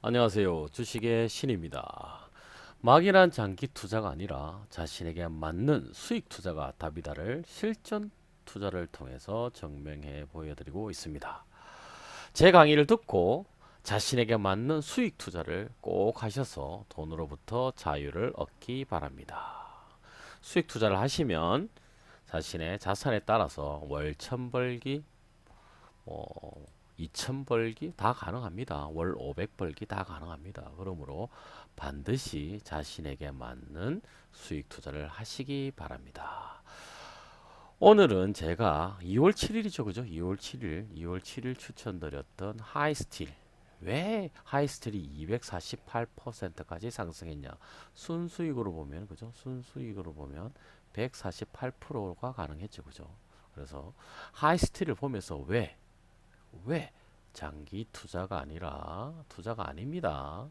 안녕하세요. 주식의 신입니다. 막연한 장기 투자가 아니라 자신에게 맞는 수익 투자가 답이다를 실전 투자를 통해서 증명해 보여드리고 있습니다. 제 강의를 듣고 자신에게 맞는 수익 투자를 꼭 하셔서 돈으로부터 자유를 얻기 바랍니다. 수익 투자를 하시면 자신의 자산에 따라서 월 1000벌기, 2000 벌기 다 가능합니다. 월 500 벌기 다 가능합니다. 그러므로 반드시 자신에게 맞는 수익 투자를 하시기 바랍니다. 오늘은 제가 2월 7일이죠. 그죠? 2월 7일 추천드렸던 하이스틸. 왜 하이스틸이 248%까지 상승했냐? 순수익으로 보면 그죠? 순수익으로 보면 148%가 가능했죠. 그죠? 그래서 하이스틸을 보면서 왜 장기 투자가 아니라 투자가 아닙니다.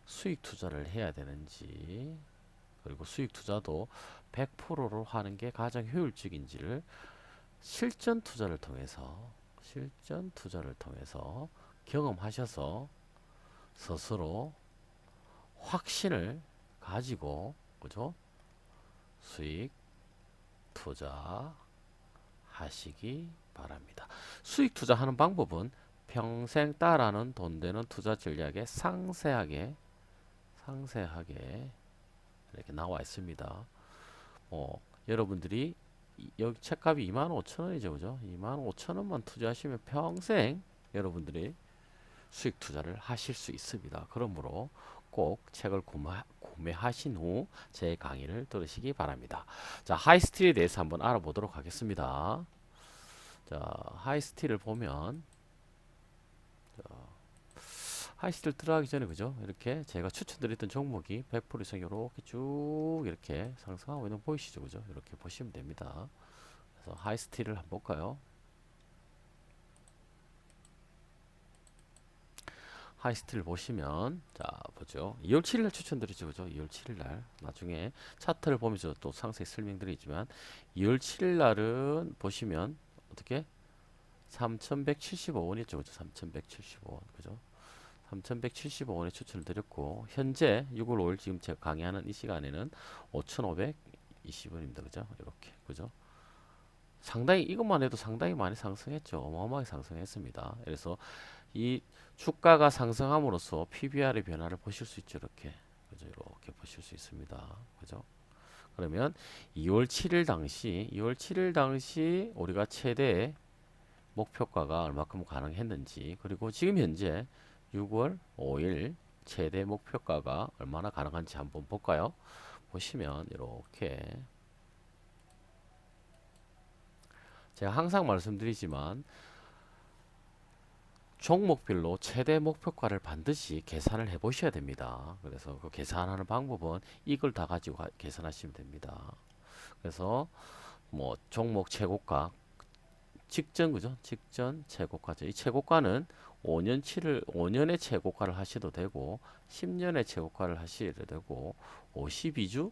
수익 투자를 해야 되는지, 그리고 수익 투자도 100%로 하는 게 가장 효율적인지를 실전 투자를 통해서 경험하셔서 스스로 확신을 가지고 그죠? 수익 투자 하시기 바랍니다. 수익 투자하는 방법은 평생 따라하는 돈 되는 투자 전략에 상세하게 이렇게 나와 있습니다. 여러분들이 여기 책값이 25,000원이죠. 그죠? 25,000원만 투자하시면 평생 여러분들이 수익 투자를 하실 수 있습니다. 그러므로 꼭 책을 구매하신 후 제 강의를 들으시기 바랍니다. 자, 하이스틸에 대해서 한번 알아보도록 하겠습니다. 자, 하이스틸을 보면 하이스틸 들어가기 전에 그죠? 이렇게 제가 추천드렸던 종목이 100% 이상 이렇게 쭉 이렇게 상승하고 있는 거 보이시죠? 그죠? 이렇게 보시면 됩니다. 그래서 하이스틸을 한번 볼까요? 하이스틸 보시면 자 보죠. 2월 7일 추천드리죠. 그죠? 2월 7일 날 나중에 차트를 보면서 또 상세히 설명드리지만 2월 7일 날은 보시면 어떻게 3,175원이었죠. 그죠? 3,175원. 그죠? 3,175원에 추천을 드렸고 현재 6월 5일 지금 제가 강의하는 이 시간에는 5,520원입니다. 그죠? 이렇게. 그죠? 상당히 이것만 해도 상당히 많이 상승했죠. 어마어마하게 상승했습니다. 그래서 이 주가가 상승함으로써 PBR의 변화를 보실 수 있죠. 이렇게. 그죠? 이렇게 보실 수 있습니다. 그죠? 그러면 2월 7일 당시 우리가 최대 목표가가 얼마큼 가능했는지, 그리고 지금 현재 6월 5일 최대 목표가가 얼마나 가능한지 한번 볼까요? 보시면 이렇게 제가 항상 말씀드리지만 종목별로 최대 목표가를 반드시 계산을 해 보셔야 됩니다. 그래서 그 계산하는 방법은 이걸 다 가지고 계산하시면 됩니다. 그래서 뭐 종목 최고가 직전 그죠? 직전 최고가죠. 이 최고가는 5년의 최고가를 하셔도 되고 10년의 최고가를 하셔도 되고 52주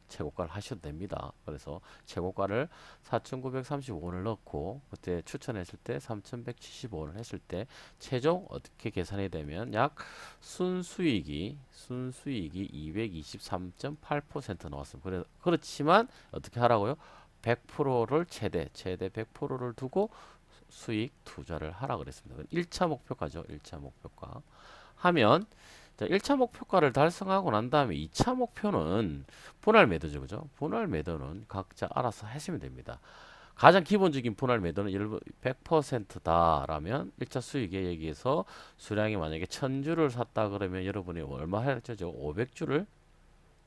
최고가를 하셔도 됩니다. 그래서 최고가를 4,935원을 넣고 그때 추천했을 때 3,175원을 했을 때 최종 어떻게 계산이 되면 약 순수익이 223.8% 나왔습니다. 그렇지만 어떻게 하라고요? 100%를 최대 100%를 두고 수익 투자를 하라 그랬습니다. 1차 목표가죠. 1차 목표가 하면 자, 1차 목표가를 달성하고 난 다음에 2차 목표는 분할 매도죠. 그죠? 분할 매도는 각자 알아서 하시면 됩니다. 가장 기본적인 분할 매도는 100%다라면 1차 수익에 여기에서 수량이 만약에 1000주를 샀다 그러면 여러분이 얼마 했죠? 500주를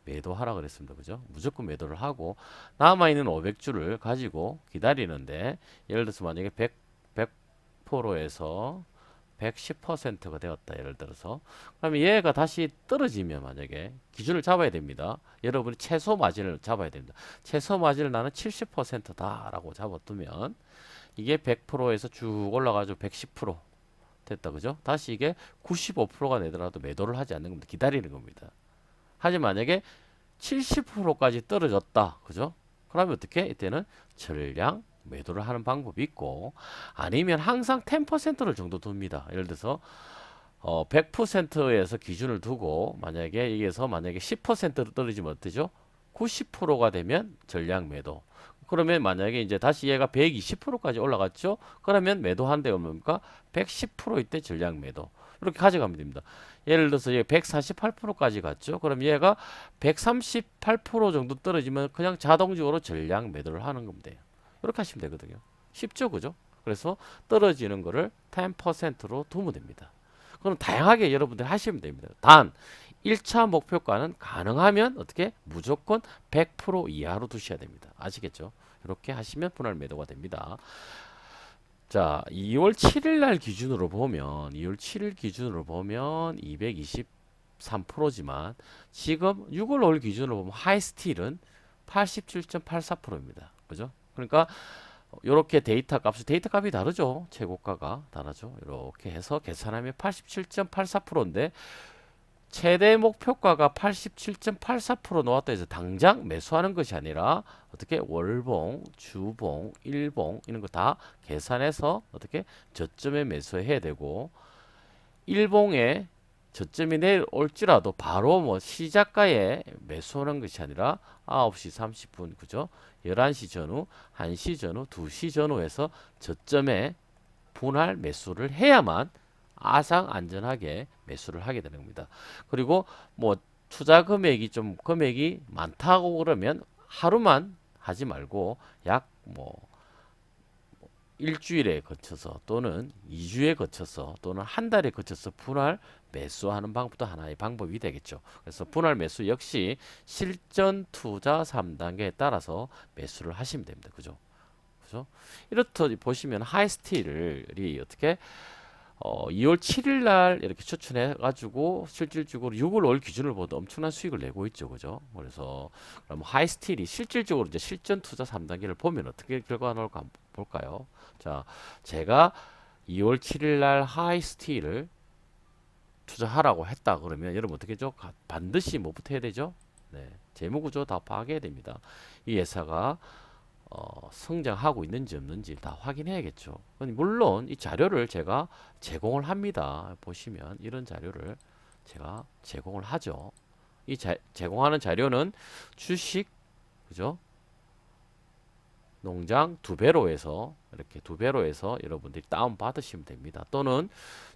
매도하라 그랬습니다. 그죠? 무조건 매도를 하고 남아있는 500주를 가지고 기다리는데 예를 들어서 만약에 100%에서 110%가 되었다. 예를 들어서 그러면 얘가 다시 떨어지면 만약에 기준을 잡아야 됩니다. 여러분이 최소 마진을 잡아야 됩니다. 최소 마진을 나는 70%다 라고 잡아두면 이게 100%에서 쭉 올라가지고 110% 됐다. 그죠? 다시 이게 95%가 되더라도 매도를 하지 않는 겁니다. 기다리는 겁니다. 하지만 만약에 70%까지 떨어졌다. 그죠? 그러면 어떻게? 이때는 전량 매도를 하는 방법이 있고 아니면 항상 10%를 정도 둡니다. 예를 들어서 100%에서 기준을 두고 만약에 여기에서 만약에 10%로 떨어지면 어떠죠? 90%가 되면 전량 매도. 그러면 만약에 이제 다시 얘가 120%까지 올라갔죠? 그러면 매도한 데 뭡니까? 110% 이때 전량 매도. 이렇게 가져가면 됩니다. 예를 들어서 얘 148%까지 갔죠? 그럼 얘가 138% 정도 떨어지면 그냥 자동적으로 전량 매도를 하는 겁니다. 이렇게 하시면 되거든요. 쉽죠, 그죠? 그래서 떨어지는 거를 10%로 두면 됩니다. 그럼 다양하게 여러분들 하시면 됩니다. 단 1차 목표가는 가능하면 어떻게 무조건 100% 이하로 두셔야 됩니다. 아시겠죠? 이렇게 하시면 분할 매도가 됩니다. 자, 2월 7일 날 기준으로 보면 2월 7일 기준으로 보면 223%지만 지금 6월 5일 기준으로 보면 하이스틸은 87.84%입니다. 그죠? 그러니까 이렇게 데이터 값이 다르죠. 최고가가 다르죠. 이렇게 해서 계산하면 87.84%인데 최대 목표가가 87.84% 나왔다 해서 당장 매수하는 것이 아니라 어떻게 월봉, 주봉, 일봉 이런 거 다 계산해서 어떻게 저점에 매수해야 되고 일봉에 저점이 내려올지라도 바로 뭐 시작가에 매수하는 것이 아니라 9시 30분 그죠? 11시 전후, 1시 전후, 2시 전후에서 저점에 분할 매수를 해야만 아상 안전하게 매수를 하게 되는 겁니다. 그리고 뭐 투자 금액이 많다고 그러면 하루만 하지 말고 약 뭐 일주일에 거쳐서 또는 2주에 거쳐서 또는 한 달에 거쳐서 분할 매수하는 방법도 하나의 방법이 되겠죠. 그래서 분할 매수 역시 실전 투자 3단계에 따라서 매수를 하시면 됩니다. 그죠? 그죠? 이렇듯 보시면 하이스틸이 어떻게 2월 7일 날 이렇게 추천해 가지고 실질적으로 6월 5일 기준을 보도 엄청난 수익을 내고 있죠. 그죠? 그래서 그럼 하이스틸이 실질적으로 이제 실전 투자 3단계를 보면 어떻게 결과가 나올까 한번 볼까요? 자, 제가 2월 7일 날 하이스틸을 투자하라고 했다 그러면 여러분 어떻게 죠? 반드시 뭐부터 해야 되죠? 네. 재무구조 다 파악해야 됩니다. 이 회사가 성장하고 있는지 없는지 다 확인해야겠죠. 물론 이 자료를 제가 제공을 합니다. 보시면 이런 자료를 제가 제공을 하죠. 제공하는 자료는 주식, 그죠? 농장 두 배로 해서 이렇게 두 배로 해서 여러분들이 다운 받으시면 됩니다. 또는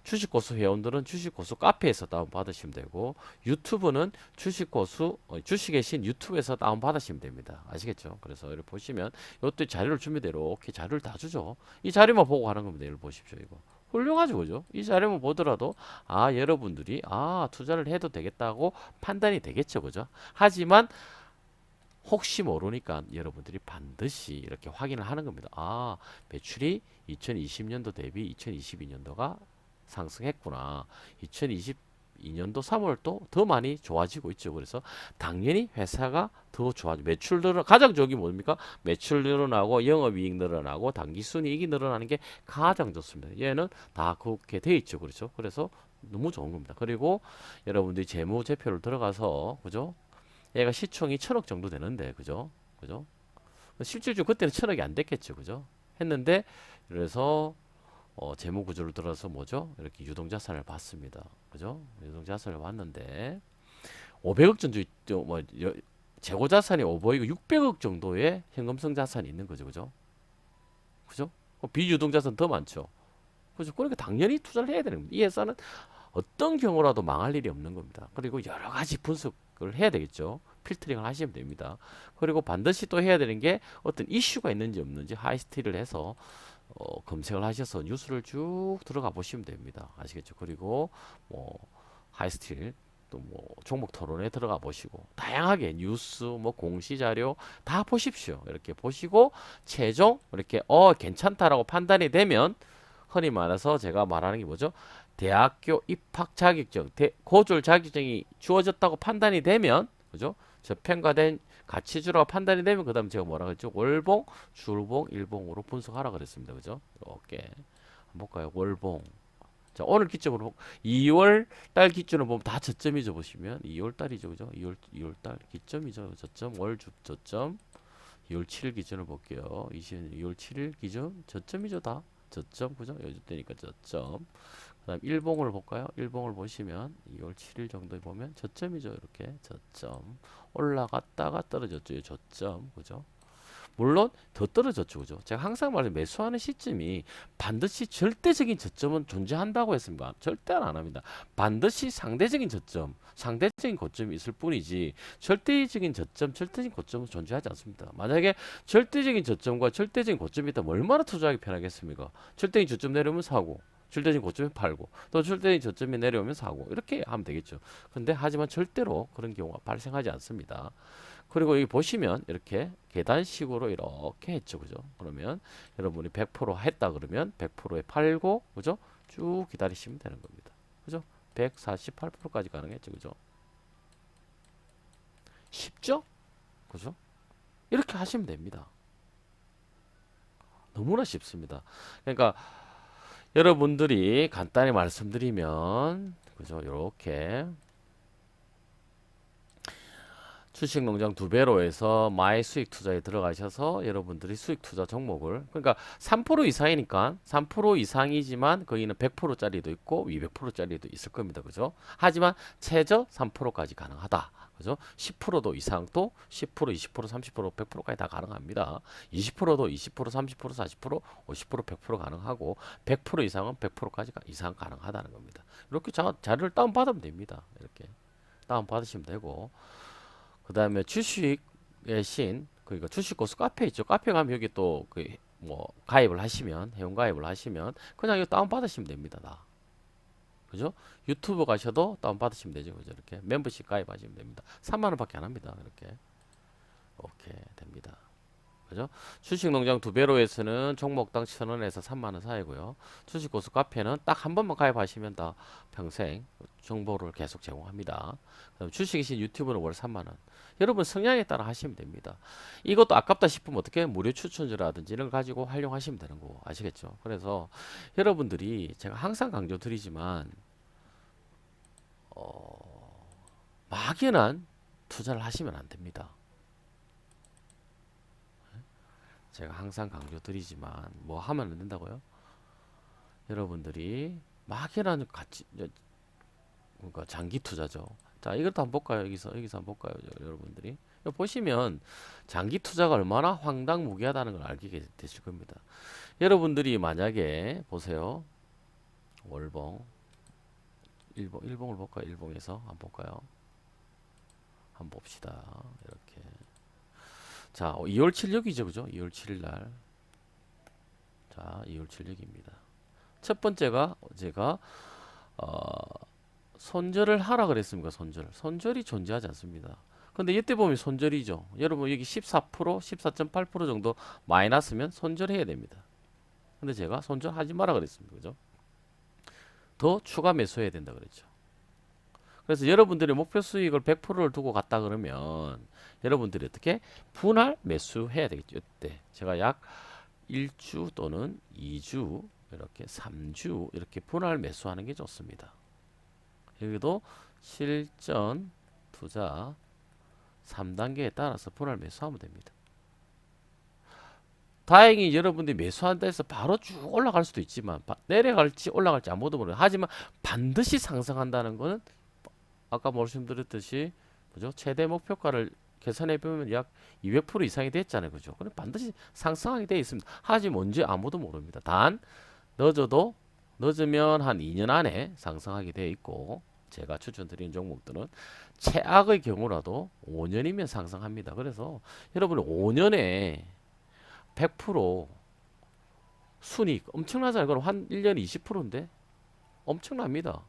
주식고수 회원들은 주식고수 카페에서 다운 받으시면 되고 유튜브는 주식고수 주식의 신 유튜브에서 다운 받으시면 됩니다. 아시겠죠? 그래서 이렇게 보시면 이것도 자료를 준비대로 이렇게 자료를 다 주죠. 이 자료만 보고 하는 겁니다. 이걸 보십시오. 이거 훌륭하죠, 그죠? 이 자료만 보더라도 여러분들이 투자를 해도 되겠다고 판단이 되겠죠, 그죠? 하지만 혹시 모르니까 여러분들이 반드시 이렇게 확인을 하는 겁니다. 매출이 2020년도 대비 2022년도가 상승했구나. 2022년도 3월도 더 많이 좋아지고 있죠. 그래서 당연히 회사가 더 좋아지고 가장 좋은 게 뭡니까? 매출 늘어나고 영업이익 늘어나고 당기순이익이 늘어나는 게 가장 좋습니다. 얘는 다 그렇게 돼 있죠. 그렇죠? 그래서 너무 좋은 겁니다. 그리고 여러분들이 재무제표를 들어가서 그죠? 얘가 시총이 1000억 정도 되는데 그죠? 그죠? 실질적으로 그때는 1000억이 안 됐겠죠. 그죠? 했는데 그래서 재무 구조를 들어서 뭐죠? 이렇게 유동자산을 봤습니다. 그죠? 유동자산을 봤는데 500억 정도 뭐 재고자산이 500억 600억 정도의 현금성 자산이 있는 거죠. 그죠? 그죠? 비유동자산 더 많죠. 그죠? 그러니까 당연히 투자를 해야 되는 겁니다. 이 회사는 어떤 경우라도 망할 일이 없는 겁니다. 그리고 여러 가지 분석을 해야 되겠죠. 필터링을 하시면 됩니다. 그리고 반드시 또 해야 되는 게 어떤 이슈가 있는지 없는지 하이스틸을 해서 검색을 하셔서 뉴스를 쭉 들어가 보시면 됩니다. 아시겠죠? 그리고 뭐 하이스틸 또 뭐 종목 토론에 들어가 보시고 다양하게 뉴스 뭐 공시 자료 다 보십시오. 이렇게 보시고 최종 이렇게 괜찮다라고 판단이 되면 흔히 말해서 제가 말하는 게 뭐죠? 대학교 입학 자격증, 고졸 자격증이 주어졌다고 판단이 되면, 그죠? 저평가된 가치주라고 판단이 되면, 그 다음 제가 뭐라 그랬죠? 월봉, 줄봉, 일봉으로 분석하라 그랬습니다. 그죠? 이렇게. 한번 볼까요? 월봉. 자, 오늘 기점으로 2월 달 기준으로 보면 다 저점이죠. 보시면 2월 달이죠. 그죠? 2월 달 기점이죠. 저점, 저점. 2월 7일 기준을 볼게요. 2월 7일 기준 저점이죠. 다. 저점. 그죠? 요즘 되니까 저점. 그다음 일봉을 볼까요? 일봉을 보시면 2월 7일 정도에 보면 저점이죠. 이렇게 저점 올라갔다가 떨어졌죠. 이 저점 그죠? 물론 더 떨어졌죠. 그죠? 제가 항상 말해 매수하는 시점이 반드시 절대적인 저점은 존재한다고 했습니다. 절대 안 합니다. 반드시 상대적인 저점, 상대적인 고점이 있을 뿐이지 절대적인 저점, 절대적인 고점은 존재하지 않습니다. 만약에 절대적인 저점과 절대적인 고점이 있다면 얼마나 투자하기 편하겠습니까? 절대적인 저점 내려오면 사고 절대적인 고점에 팔고 또 절대적인 저점이 내려오면 사고 이렇게 하면 되겠죠. 근데 하지만 절대로 그런 경우가 발생하지 않습니다. 그리고 여기 보시면 이렇게 계단식으로 이렇게 했죠. 그죠? 그러면 여러분이 100% 했다 그러면 100%에 팔고 그죠? 쭉 기다리시면 되는 겁니다. 그죠? 148%까지 가능했죠. 그죠? 쉽죠? 그죠? 이렇게 하시면 됩니다. 너무나 쉽습니다. 그러니까 여러분들이 간단히 말씀드리면 그죠? 이렇게 주식농장 2배로 해서 마이 수익 투자에 들어가셔서 여러분들이 수익 투자 종목을 그러니까 3% 이상이니까 3% 이상이지만 거기는 100%짜리도 있고 200%짜리도 있을 겁니다. 그죠? 하지만 최저 3%까지 가능하다. 그죠? 10%도 이상도 10%, 20%, 30%, 100%까지 다 가능합니다. 20%도 20%, 30%, 40%, 50%, 100% 가능하고 100% 이상은 100%까지 이상 가능하다는 겁니다. 이렇게 자료를 다운받으면 됩니다. 이렇게 다운받으시면 되고 그 다음에 주식의 신, 그러니까 주식고수 카페 있죠. 카페 가면 여기 또 그 뭐 가입을 하시면 회원 가입을 하시면 그냥 이거 다운 받으시면 됩니다. 다. 그죠? 유튜브 가셔도 다운 받으시면 되죠. 그죠? 이렇게 멤버십 가입하시면 됩니다. 3만 원밖에 안 합니다. 이렇게 오케이 됩니다. 그죠? 주식농장 2배로에서는 종목당 1,000원에서 3만원 사이고요. 주식고수 카페는 딱 한 번만 가입하시면 다 평생 정보를 계속 제공합니다. 주식이신 유튜브는 월 3만원. 여러분 성향에 따라 하시면 됩니다. 이것도 아깝다 싶으면 어떻게 무료 추천주라든지 이런 걸 가지고 활용하시면 되는 거 아시겠죠? 그래서 여러분들이 제가 항상 강조드리지만 막연한 투자를 하시면 안 됩니다. 제가 항상 강조드리지만 뭐 하면 안 된다고요? 여러분들이 막연한 가치 그러니까 장기 투자죠. 자, 이것도 한번 볼까요? 여기서 한번 볼까요? 여러분들이 여기 보시면 장기 투자가 얼마나 황당무계하다는 걸 알게 되실 겁니다. 여러분들이 만약에 보세요. 월봉 일봉을 볼까요? 일봉에서 한번 볼까요? 한번 봅시다. 이렇게 자, 2월 7일이죠, 그죠? 2월 7일 날. 자, 2월 7일입니다. 첫 번째가 제가 손절을 하라 그랬습니까? 손절이 존재하지 않습니다. 근데 이때 보면 손절이죠. 여러분 여기 14%, 14.8% 정도 마이너스면 손절해야 됩니다. 근데 제가 손절하지 마라 그랬습니다. 그죠? 더 추가 매수해야 된다 그랬죠. 그래서 여러분들의 목표 수익을 100%를 두고 갔다 그러면 여러분들이 어떻게 분할 매수해야 되겠죠. 이때 제가 약 1주 또는 2주 이렇게 3주 이렇게 분할 매수하는 게 좋습니다. 여기도 실전 투자 3단계에 따라서 분할 매수하면 됩니다. 다행히 여러분들이 매수한다 해서 바로 쭉 올라갈 수도 있지만 내려갈지 올라갈지 아무도 모르요 하지만 반드시 상승한다는 것은 아까 말씀드렸듯이 그죠? 최대 목표가를 계산해 보면 약 200% 이상이 됐잖아요. 그죠? 그럼 반드시 상승하게 되어 있습니다. 하지만 언제 아무도 모릅니다. 단 늦으면 한 2년 안에 상승하게 되어 있고 제가 추천드리는 종목들은 최악의 경우라도 5년이면 상승합니다. 그래서 여러분 5년에 100% 순이익 엄청나잖아요. 그럼 한 1년에 20%인데 엄청납니다.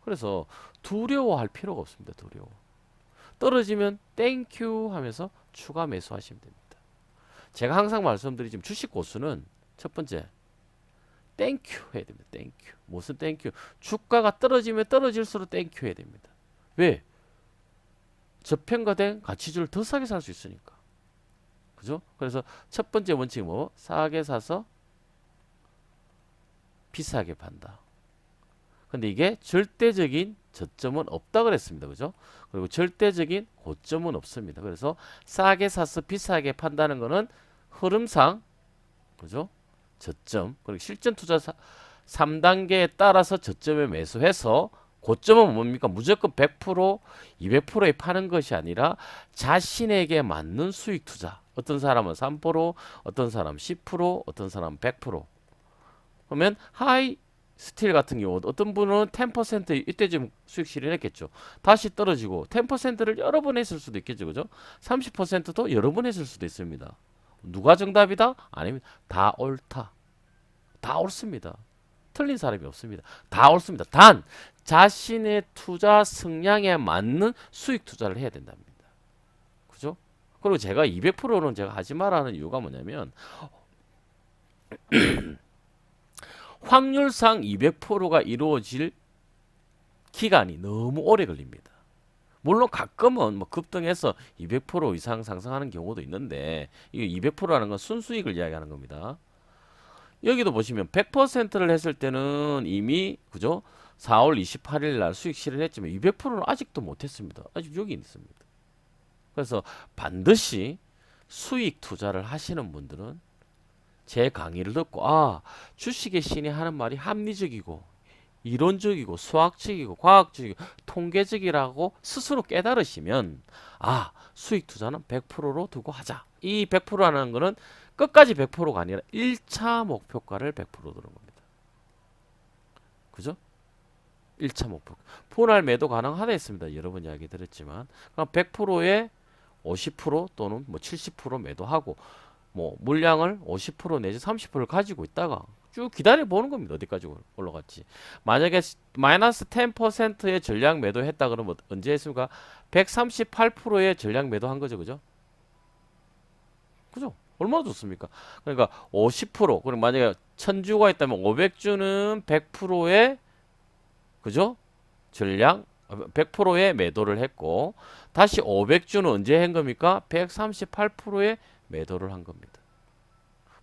그래서 두려워할 필요가 없습니다. 두려워. 떨어지면 땡큐 하면서 추가 매수하시면 됩니다. 제가 항상 말씀드리지만 주식 고수는 첫 번째 땡큐 해야 됩니다. 땡큐. 무슨 땡큐? 주가가 떨어지면 떨어질수록 땡큐 해야 됩니다. 왜? 저평가된 가치주를 더 싸게 살 수 있으니까. 그죠? 그래서 첫 번째 원칙은 뭐? 싸게 사서 비싸게 판다. 근데 이게 절대적인 저점은 없다 그랬습니다. 그죠? 그리고 절대적인 고점은 없습니다. 그래서 싸게 사서 비싸게 판다는 거는 흐름상 그죠? 저점 그리고 실전 투자 3단계에 따라서 저점에 매수해서 고점은 뭡니까? 무조건 100%, 200%에 파는 것이 아니라 자신에게 맞는 수익 투자. 어떤 사람은 3%, 어떤 사람은 10%, 어떤 사람은 100%. 그러면 하이 스틸 같은 경우 어떤 분은 10% 이때쯤 수익 실현했겠죠. 다시 떨어지고 10%를 여러 번 했을 수도 있겠죠. 그죠? 30%도 여러 번 했을 수도 있습니다. 누가 정답이다? 아닙니다. 다 옳다. 다 옳습니다. 틀린 사람이 없습니다. 다 옳습니다. 단 자신의 투자 성향에 맞는 수익 투자를 해야 된답니다. 그죠? 그리고 제가 200%는 제가 하지 말라는 이유가 뭐냐면 확률상 200%가 이루어질 기간이 너무 오래 걸립니다. 물론 가끔은 뭐 급등해서 200% 이상 상승하는 경우도 있는데 이게 200%라는 건 순수익을 이야기하는 겁니다. 여기도 보시면 100%를 했을 때는 이미 그죠? 4월 28일 날 수익 실현했지만 200%는 아직도 못했습니다. 아직 여기 있습니다. 그래서 반드시 수익 투자를 하시는 분들은 제 강의를 듣고 아 주식의 신이 하는 말이 합리적이고 이론적이고 수학적이고 과학적이고 통계적이라고 스스로 깨달으시면 아 수익 투자는 100%로 두고 하자. 이 100%라는 거는 끝까지 100%가 아니라 1차 목표가를 100% 두는 겁니다. 그죠? 1차 목표. 분할 매도 가능하다 했습니다. 여러 번 이야기 드렸지만 그럼 100%에 50% 또는 뭐 70% 매도하고 뭐 물량을 50% 내지 30%를 가지고 있다가 쭉 기다려 보는 겁니다. 어디까지 올라갔지. 만약에 마이너스 10%의 전량 매도했다 그러면 언제 했습니까? 138%의 전량 매도한 거죠. 그죠? 그죠? 얼마나 좋습니까? 그러니까 50% 그럼 만약에 1000주가 있다면 500주는 100%의 그죠? 전량 100%의 매도를 했고 다시 500주는 언제 한 겁니까? 138%의 매도를 한 겁니다.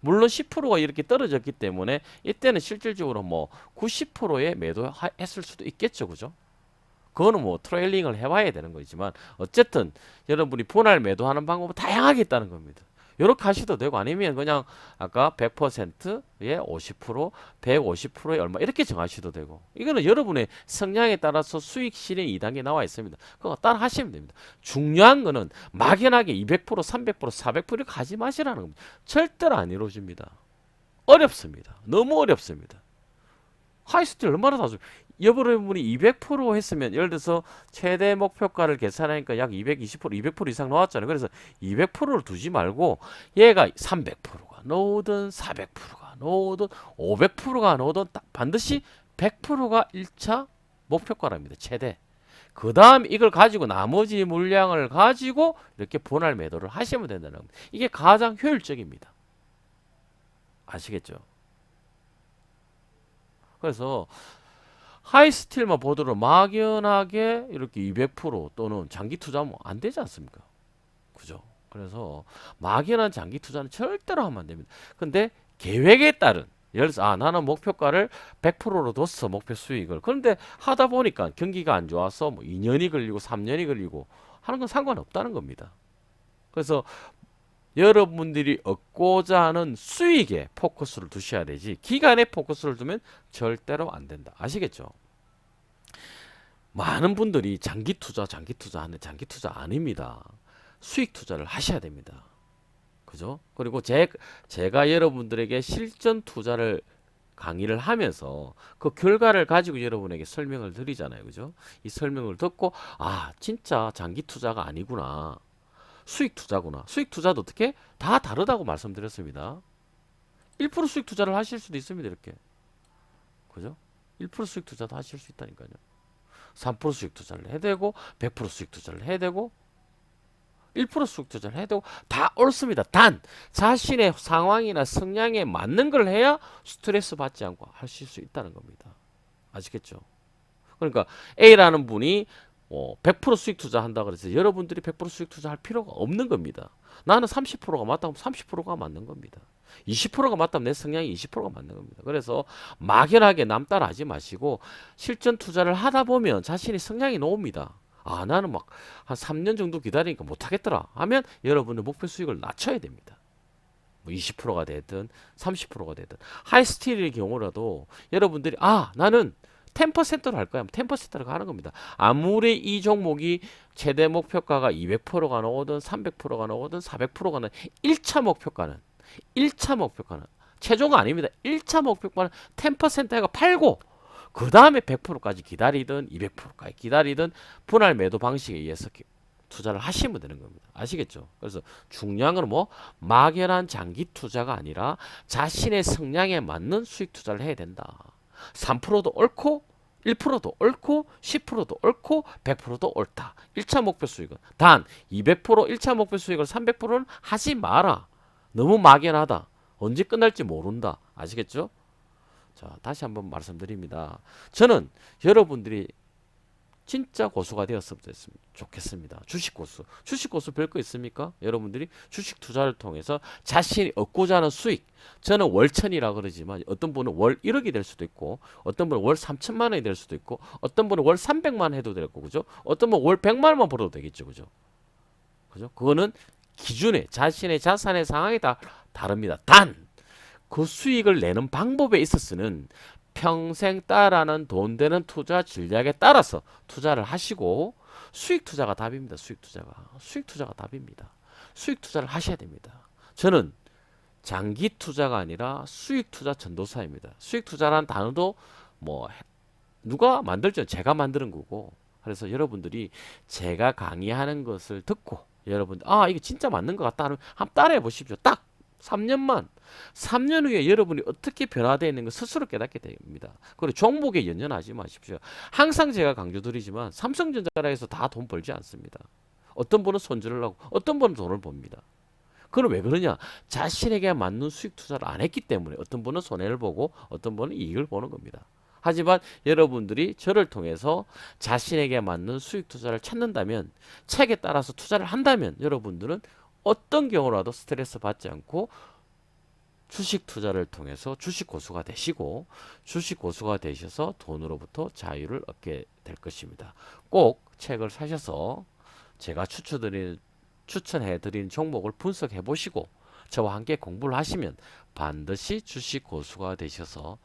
물론 10%가 이렇게 떨어졌기 때문에 이때는 실질적으로 뭐 90%의 매도했을 수도 있겠죠. 그죠? 그거는 뭐 트레일링을 해봐야 되는 거지만 어쨌든 여러분이 분할 매도하는 방법은 다양하게 있다는 겁니다. 이렇게 하셔도 되고 아니면 그냥 아까 100%에 50%, 150%에 얼마 이렇게 정하셔도 되고 이거는 여러분의 성향에 따라서 수익 실현 2단계 나와 있습니다. 그거 따라 하시면 됩니다. 중요한 거는 막연하게 200%, 300%, 400% 이렇게 하지 마시라는 겁니다. 절대로 안 이루어집니다. 어렵습니다. 너무 어렵습니다. 하이스틸 얼마나 다 여러분이 200% 했으면 예를 들어서 최대 목표가를 계산하니까 약 220%, 200% 이상 나왔잖아요. 그래서 200%를 두지 말고 얘가 300%가 나오든 400%가 나오든 500%가 나오든 반드시 100%가 1차 목표가랍니다. 최대. 그 다음 이걸 가지고 나머지 물량을 가지고 이렇게 분할 매도를 하시면 된다는 겁니다. 이게 가장 효율적입니다. 아시겠죠? 그래서 하이스틸만 보더라도 막연하게 이렇게 200% 또는 장기 투자하면 안 되지 않습니까? 그죠? 그래서 막연한 장기 투자는 절대로 하면 안 됩니다. 근데 계획에 따른 예를 들어서 아 나는 목표가를 100%로 뒀어 목표 수익을. 그런데 하다 보니까 경기가 안 좋아서 뭐 2년이 걸리고 3년이 걸리고 하는 건 상관없다는 겁니다. 그래서 여러분들이 얻고자 하는 수익에 포커스를 두셔야 되지 기간에 포커스를 두면 절대로 안 된다. 아시겠죠? 많은 분들이 장기 투자 하는 장기 투자 아닙니다. 수익 투자를 하셔야 됩니다. 그죠? 그리고 제가 여러분들에게 실전 투자를 강의를 하면서 그 결과를 가지고 여러분에게 설명을 드리잖아요. 그죠? 이 설명을 듣고 아 진짜 장기 투자가 아니구나. 수익 투자구나. 수익 투자도 어떻게? 다 다르다고 말씀드렸습니다. 1% 수익 투자를 하실 수도 있습니다. 이렇게. 그죠? 1% 수익 투자도 하실 수 있다니까요. 3% 수익 투자를 해야 되고 100% 수익 투자를 해야 되고 1% 수익 투자를 해야 되고 다 옳습니다. 단 자신의 상황이나 성향에 맞는 걸 해야 스트레스 받지 않고 하실 수 있다는 겁니다. 아시겠죠? 그러니까 A라는 분이 100% 수익 투자한다 그래서 여러분들이 100% 수익 투자할 필요가 없는 겁니다. 나는 30%가 맞다면 30%가 맞는 겁니다. 20%가 맞다면 내 성향이 20%가 맞는 겁니다. 그래서 막연하게 남 따라하지 마시고 실전 투자를 하다 보면 자신의 성향이 나옵니다. 아 나는 막 한 3년 정도 기다리니까 못하겠더라 하면 여러분의 목표 수익을 낮춰야 됩니다. 뭐 20%가 되든 30%가 되든 하이스틸의 경우라도 여러분들이 나는 10%로 할 거야. 10%로 가는 겁니다. 아무리 이 종목이 최대 목표가가 200%가 나오든 300%가 나오든 400%가 나오든 1차 목표가는 최종가 아닙니다. 1차 목표가는 10% 해가 팔고 그 다음에 100%까지 기다리든 200%까지 기다리든 분할 매도 방식에 의해서 투자를 하시면 되는 겁니다. 아시겠죠? 그래서 중요한 건 뭐 막연한 장기 투자가 아니라 자신의 성향에 맞는 수익 투자를 해야 된다. 3%도 옳고 1%도 옳고 10%도 옳고 100%도 옳다. 1차 목표 수익은 단 200% 1차 목표 수익을 300%는 하지 마라. 너무 막연하다. 언제 끝날지 모른다. 아시겠죠? 자, 다시 한번 말씀드립니다. 저는 여러분들이 진짜 고수가 되었으면 좋겠습니다. 주식 고수. 주식 고수 별거 있습니까? 여러분들이 주식 투자를 통해서 자신이 얻고자 하는 수익. 저는 월천이라 그러지만 어떤 분은 월 1억이 될 수도 있고 어떤 분은 월 3천만 원이 될 수도 있고 어떤 분은 월 300만 원 해도 되고 그죠? 어떤 분은 월 100만 원만 벌어도 되겠죠. 그죠? 그죠? 그거는 기준에 자신의 자산의 상황이 다 다릅니다. 단 그 수익을 내는 방법에 있어서는 평생 따라는 돈 되는 투자 전략에 따라서 투자를 하시고 수익 투자가 답입니다. 수익 투자가 답입니다. 수익 투자를 하셔야 됩니다. 저는 장기 투자가 아니라 수익 투자 전도사입니다. 수익 투자라는 단어도 뭐 누가 만들죠? 제가 만드는 거고. 그래서 여러분들이 제가 강의하는 것을 듣고 여러분들 이거 진짜 맞는 것 같다 하면 한번 따라해 보십시오. 딱 3년 후에 여러분이 어떻게 변화되어 있는 걸 스스로 깨닫게 됩니다. 그리고 종목에 연연하지 마십시오. 항상 제가 강조드리지만 삼성전자라 해서 다 돈 벌지 않습니다. 어떤 분은 손절을 하고 어떤 분은 돈을 법니다. 그건 왜 그러냐? 자신에게 맞는 수익 투자를 안 했기 때문에 어떤 분은 손해를 보고 어떤 분은 이익을 보는 겁니다. 하지만 여러분들이 저를 통해서 자신에게 맞는 수익 투자를 찾는다면 책에 따라서 투자를 한다면 여러분들은 어떤 경우라도 스트레스 받지 않고 주식 투자를 통해서 주식 고수가 되시고 주식 고수가 되셔서 돈으로부터 자유를 얻게 될 것입니다. 꼭 책을 사셔서 제가 추천해드린 종목을 분석해 보시고 저와 함께 공부를 하시면 반드시 주식 고수가 되셔서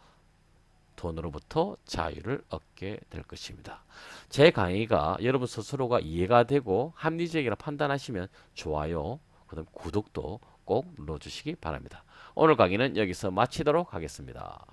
돈으로부터 자유를 얻게 될 것입니다. 제 강의가 여러분 스스로가 이해가 되고 합리적이라 판단하시면 좋아요, 그다음 구독도 꼭 눌러주시기 바랍니다. 오늘 강의는 여기서 마치도록 하겠습니다.